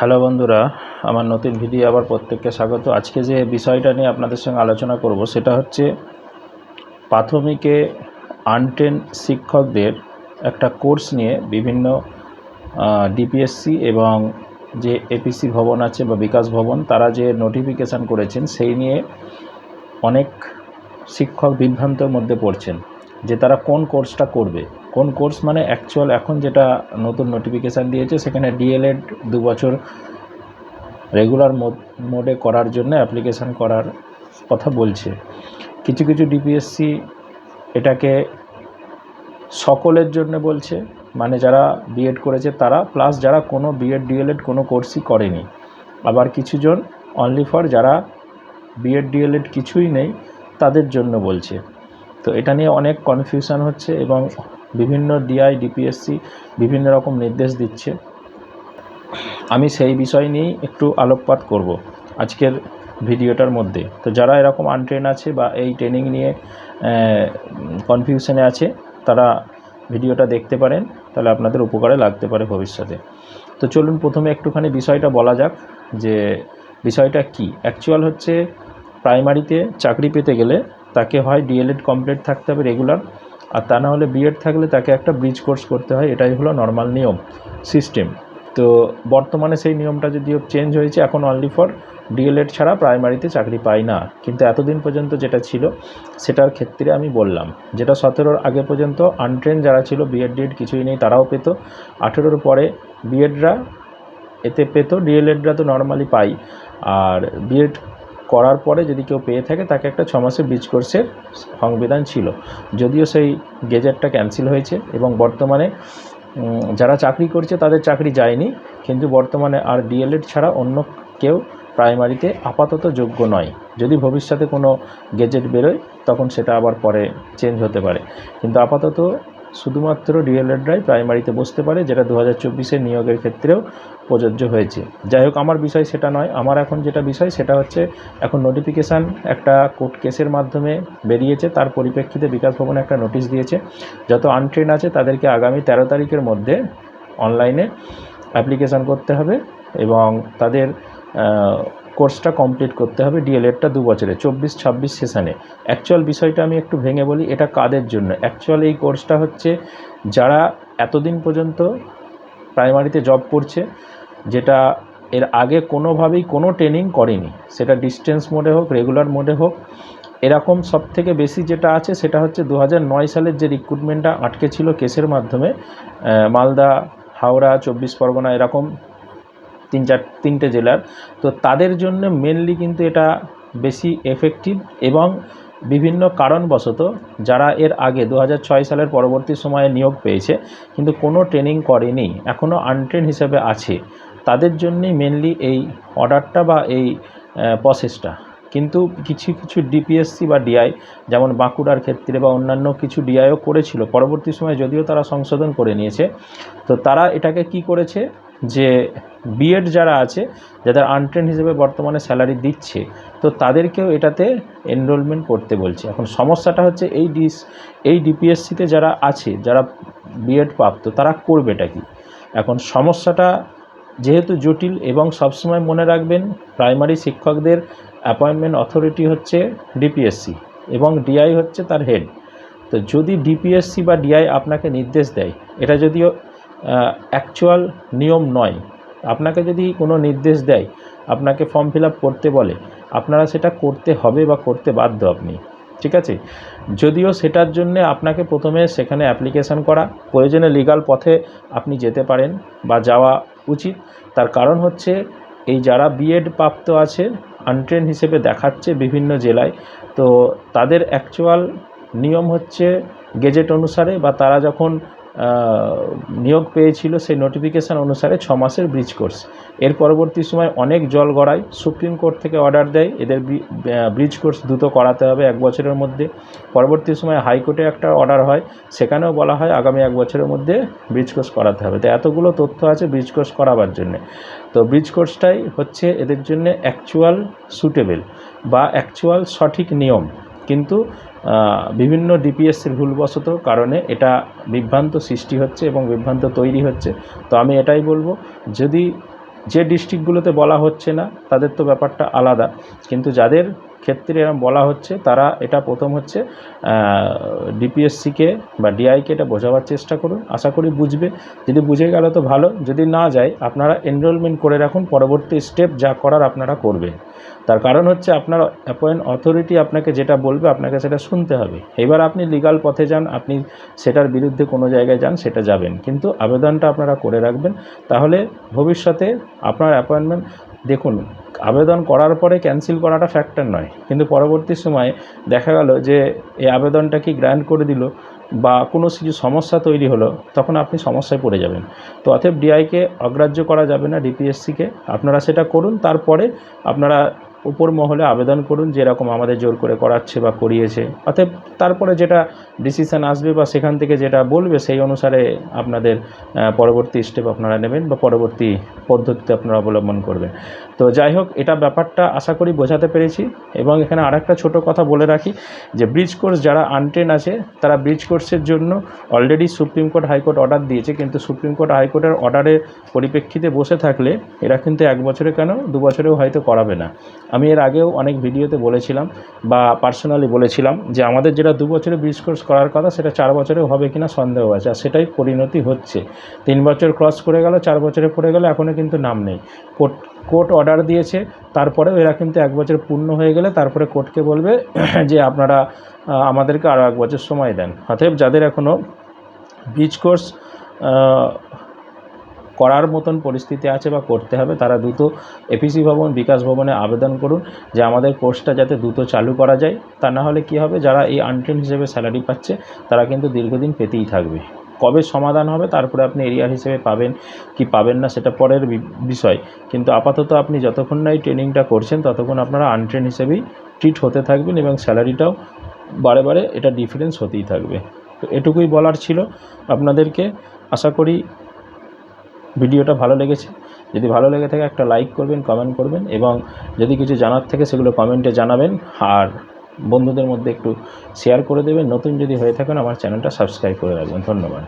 Hello বন্ধুরা, আমার নতুন ভিডিও আবার প্রত্যেককে স্বাগত। আজকে যে বিষয়টা নিয়ে আপনাদের সঙ্গে আলোচনা করব সেটা হচ্ছে প্রাথমিকে আনট্রেন শিক্ষকদের একটা কোর্স নিয়ে বিভিন্ন ডিপিএসসি এবং যে এপিসি ভবন আছে বা বিকাশ ভবন তারা যে নোটিফিকেশান করেছেন সেই নিয়ে অনেক শিক্ষক বিভ্রান্তের মধ্যে পড়ছেন যে তারা কোন কোর্সটা করবে। কোন কোর্স মানে অ্যাকচুয়াল এখন যেটা নতুন নোটিফিকেশান দিয়েছে সেখানে ডিএলএড 2 বছর রেগুলার মোডে করার জন্য অ্যাপ্লিকেশান করার কথা বলছে। কিছু কিছু ডিপিএসসি এটাকে সকলের জন্য বলছে, মানে যারা বিএড করেছে তারা প্লাস যারা কোনো বিএড ডিএলএড কোনো কোর্সই করেনি। আবার কিছুজন অনলি ফর যারা বিএড ডিএলএড কিছুই নেই তাদের জন্য বলছে। তো এটা নিয়ে অনেক কনফিউশন হচ্ছে এবং বিভিন্ন ডিআই ডিপিএসসি বিভিন্ন রকম নির্দেশ দিচ্ছে। আমি সেই বিষয় নিয়েই একটু আলোকপাত করব আজকের ভিডিওটার মধ্যে। তো যারা এরকম আনট্রেন আছে বা এই ট্রেনিং নিয়ে কনফিউশনে আছে তারা ভিডিওটা দেখতে পারেন, তাহলে আপনাদের উপকারে লাগতে পারে ভবিষ্যতে। তো চলুন প্রথমে একটুখানি বিষয়টা বলা যাক যে বিষয়টা কি। অ্যাকচুয়াল হচ্ছে প্রাইমারিতে চাকরি পেতে গেলে তাকে হয় ডিএলএড কমপ্লিট থাকতে হবে রেগুলার, আর তা না হলে বিএড থাকলে তাকে একটা ব্রিজ কোর্স করতে হয়। এটাই হলো নর্মাল নিয়ম সিস্টেম। তো বর্তমানে সেই নিয়মটা যদিও চেঞ্জ হয়েছে, এখন অনলি ফর ডিএলএড ছাড়া প্রাইমারিতে চাকরি পায় না। কিন্তু এতদিন পর্যন্ত যেটা ছিল সেটার ক্ষেত্রে আমি বললাম, যেটা 17-র আগে পর্যন্ত আনট্রেন যারা ছিল বিএড ডিএড কিছুই নেই তারাও পেত, 18-র পরে বিএডরা এতে পেত, ডিএলএডরা তো নর্মালি পাই। আর বিএড করার পরে যদি কেউ পেয়ে থাকে তাকে একটা 6 মাসের ব্রিজ কোর্সের সংবিধান ছিল, যদিও সেই গেজেটটা ক্যান্সেল হয়েছে এবং বর্তমানে যারা চাকরি করছে তাদের চাকরি যায়নি, কিন্তু বর্তমানে আর ডিএলএড ছাড়া অন্য কেউ প্রাইমারিতে আপাতত যোগ্য নয়। যদি ভবিষ্যতে কোনো গেজেট বেরোয় তখন সেটা আবার পরে চেঞ্জ হতে পারে, কিন্তু আপাতত শুধুমাত্র ডিএলএডরাই প্রাইমারিতে বসতে পারে, যেটা 2024-এর নিয়োগের ক্ষেত্রেও প্রযোজ্য হয়েছে। যাই হোক, আমার বিষয় সেটা নয়। আমার এখন যেটা বিষয় সেটা হচ্ছে এখন নোটিফিকেশান একটা কোর্ট কেসের মাধ্যমে বেরিয়েছে, তার পরিপ্রেক্ষিতে বিকাশ ভবন একটা নোটিশ দিয়েছে যত আনট্রেন আছে তাদেরকে আগামী 13 তারিখের মধ্যে অনলাইনে অ্যাপ্লিকেশান করতে হবে এবং তাদের কোর্সটা কমপ্লিট করতে হবে, ডিএলএডটা 2 বছরে 24-26 সেশানে। অ্যাকচুয়াল বিষয়টা আমি একটু ভেঙে বলি, এটা কাদের জন্য। অ্যাকচুয়াল এই কোর্সটা হচ্ছে যারা এতদিন পর্যন্ত প্রাইমারিতে জব করছে, যেটা এর আগে কোনোভাবেই কোনো ট্রেনিং করেনি, সেটা ডিস্টেন্স মোডে হোক রেগুলার মোডে হোক। এরকম সবথেকে বেশি যেটা আছে সেটা হচ্ছে 2009 সালের যে রিক্রুটমেন্টটা আটকে ছিল কেসের মাধ্যমে, মালদা, হাওড়া, 24 পরগনা, এরকম 3-4 জেলার। তো তাদের জন্য মেনলি কিন্তু এটা বেশি এফেক্টিভ এবং বিভিন্ন কারণবশত যারা এর আগে 2006 সালের পরবর্তী সময়ে নিয়োগ পেয়েছে কিন্তু কোনো ট্রেনিং করেনি, এখনও আনট্রেন হিসেবে আছে, তাদের জন্যই মেনলি এই অর্ডারটা বা এই প্রসেসটা। কিন্তু কিছু কিছু ডিপিএসসি বা ডিআই, যেমন বাঁকুড়ার ক্ষেত্রে বা অন্যান্য কিছু ডিআইও করেছিল পরবর্তী সময়ে, যদিও তারা সংশোধন করে নিয়েছে। তো তারা এটাকে কি করেছে যে বিএড যারা আছে যাদের আনট্রেন হিসেবে বর্তমানে স্যালারি দিচ্ছে, তো তাদেরকেও এটাতে এনরোলমেন্ট করতে বলছে। এখন সমস্যাটা হচ্ছে এই ডিপিএসসিতে যারা আছে, যারা বিএড প্রাপ্ত, তারা করবেটা কি। এখন সমস্যাটা যেহেতু জটিল, এবং সবসময় মনে রাখবেন প্রাইমারি শিক্ষকদের অ্যাপয়েন্টমেন্ট অথরিটি হচ্ছে ডিপিএসসি এবং ডিআই হচ্ছে তার হেড। তো যদি ডিপিএসসি বা ডিআই আপনাকে নির্দেশ দেয়, এটা যদিও অ্যাকচুয়াল নিয়ম নয়, আপনাকে যদি কোনো নির্দেশ দেয়, আপনাকে ফর্ম ফিল আপ করতে বলে, আপনারা সেটা করতে হবে বা করতে বাধ্য আপনি, ঠিক আছে। যদিও সেটার জন্যে আপনাকে প্রথমে সেখানে অ্যাপ্লিকেশান করা, প্রয়োজনে লিগাল পথে আপনি যেতে পারেন বা যাওয়া উচিত। তার কারণ হচ্ছে এই যারা বিএড প্রাপ্ত আছে আনট্রেন হিসেবে দেখাচ্ছে বিভিন্ন জেলায়, তো তাদের অ্যাকচুয়াল নিয়ম হচ্ছে গেজেট অনুসারে বা তারা যখন নিয়োগ পেয়েছিল সেই নোটিফিকেশান অনুসারে 6 মাসের ব্রিজ কোর্স। এর পরবর্তী সময় অনেক জল গড়ায়, সুপ্রিম কোর্ট থেকে অর্ডার দেয় এদের ব্রিজ কোর্স দ্রুত করাতে হবে 1 বছরের মধ্যে। পরবর্তী সময় হাইকোর্টে একটা অর্ডার হয়, সেখানেও বলা হয় আগামী 1 বছরের মধ্যে ব্রিজ কোর্স করাতে হবে। তো এতগুলো তথ্য আছে ব্রিজ কোর্স করাবার জন্যে। তো ব্রিজ কোর্সটাই হচ্ছে এদের জন্য অ্যাকচুয়াল সুটেবল বা অ্যাকচুয়াল সঠিক নিয়ম, কিন্তু বিভিন্ন ডিপিএসসির ভুলবশত কারণে এটা বিভ্রান্ত সৃষ্টি হচ্ছে এবং বিভ্রান্ত তৈরি হচ্ছে। তো আমি এটাই বলবো, যদি যে ডিস্ট্রিক্টগুলোতে বলা হচ্ছে না তাদের তো ব্যাপারটা আলাদা, কিন্তু যাদের ক্ষেত্রে এরকম বলা হচ্ছে তারা এটা প্রথম হচ্ছে ডিপিএসসিকে বা ডিআইকে এটা বোঝাবার চেষ্টা করুন, আশা করি বুঝবে। যদি বুঝে গেল তো ভালো, যদি না যায় আপনারা এনরোলমেন্ট করে রাখুন, পরবর্তী স্টেপ যা করার আপনারা করবেন। তার কারণ হচ্ছে আপনার অ্যাপয়েন্ট অথরিটি আপনাকে যেটা বলবে আপনাকে সেটা শুনতে হবে। এবার আপনি লিগাল পথে যান, আপনি সেটার বিরুদ্ধে কোনো জায়গায় যান, সেটা যাবেন, কিন্তু আবেদনটা আপনারা করে রাখবেন। তাহলে ভবিষ্যতে আপনার অ্যাপয়েন্টমেন্ট, দেখুন আবেদন করার পরে ক্যান্সেল করাটা ফ্যাক্টর নয়, কিন্তু পরবর্তী সময়ে দেখা গেল যে এই আবেদনটা কি গ্র্যান্ট করে দিল বা কোনো কিছু সমস্যা তৈরি হলো, তখন আপনি সমস্যায় পড়ে যাবেন। তো অতএব ডিআইকে অগ্রাহ্য করা যাবে না, ডিপিএসসিকে আপনারা সেটা করুন, তারপরে আপনারা উপর মহলে আবেদন করুন যেরকম আমাদের জোর করে করাচ্ছে বা করিয়েছে। অতএব তারপরে যেটা ডিসিশান আসবে বা সেখান থেকে যেটা বলবে সেই অনুসারে আপনাদের পরবর্তী স্টেপ আপনারা নেবেন বা পরবর্তী পদ্ধতিতে আপনারা অবলম্বন করবেন। তো যাই হোক, এটা ব্যাপারটা আশা করি বোঝাতে পেরেছি। এবং এখানে আরেকটা ছোট কথা বলে রাখি যে ব্রিজ কোর্স যারা আনট্রেন আছে তারা ব্রিজ কোর্সের জন্য already supreme court high court order দিয়েছে, কিন্তু সুপ্রিম কোর্ট হাইকোর্টের অর্ডারের পরিপ্রেক্ষিতে বসে থাকলে এরা কিন্তু 1 বছরে কেন 2 বছরেও হয়তো করাবে না। আমি এর আগেও অনেক ভিডিওতে বলেছিলাম বা পার্সোনালি বলেছিলাম যে আমাদের যেটা 2 বছরে ব্রিজ কোর্স করার কথা সেটা 4 বছরেও হবে কিনা সন্দেহ আছে, আর সেটাই পরিণতি হচ্ছে। 3 বছর ক্রস করে গেল, 4 বছরে পড়ে গেলে এখনও কিন্তু নাম নেই। কোর্ট অর্ডার দিয়েছে, তারপরেও এরা কিন্তু 1 বছর পূর্ণ হয়ে গেলে তারপরে কোর্টকে বলবে যে আপনারা আমাদেরকে আরও 1 বছর সময় দেন। অতএব যাদের এখনও ব্রিজ কোর্স করার মতন পরিস্থিতি আছে বা করতে হবে, তারা দ্রুত এপিসি ভবন, বিকাশ ভবনে আবেদন করুন যে আমাদের কোর্সটা যাতে দ্রুত চালু করা যায়। তা না হলে কী হবে, যারা এই আনট্রেন্ড হিসেবে স্যালারি পাচ্ছে তারা কিন্তু দীর্ঘদিন পেতেই থাকবে। কবে সমাধান হবে তারপরে আপনি এরিয়ার হিসেবে পাবেন কি পাবেন না সেটা পরের বিষয়, কিন্তু আপাতত আপনি যতক্ষণ না এই ট্রেনিংটা করছেন ততক্ষণ আপনারা আনট্রেন্ড হিসেবেই ট্রিট হতে থাকবেন এবং স্যালারিটাও বারে বারে এটা ডিফারেন্স হতেই থাকবে। তো এটুকুই বলার ছিল আপনাদেরকে। আশা করি ভিডিওটা ভালো লেগেছে। যদি ভালো লেগে থাকে একটা লাইক করবেন, কমেন্ট করবেন, এবং যদি কিছু জানার থাকে সেগুলো কমেন্টে জানাবেন, আর বন্ধুদের মধ্যে একটু শেয়ার করে দেবেন। নতুন যদি হয়ে থাকেন আমার চ্যানেলটা সাবস্ক্রাইব করে রাখবেন। ধন্যবাদ।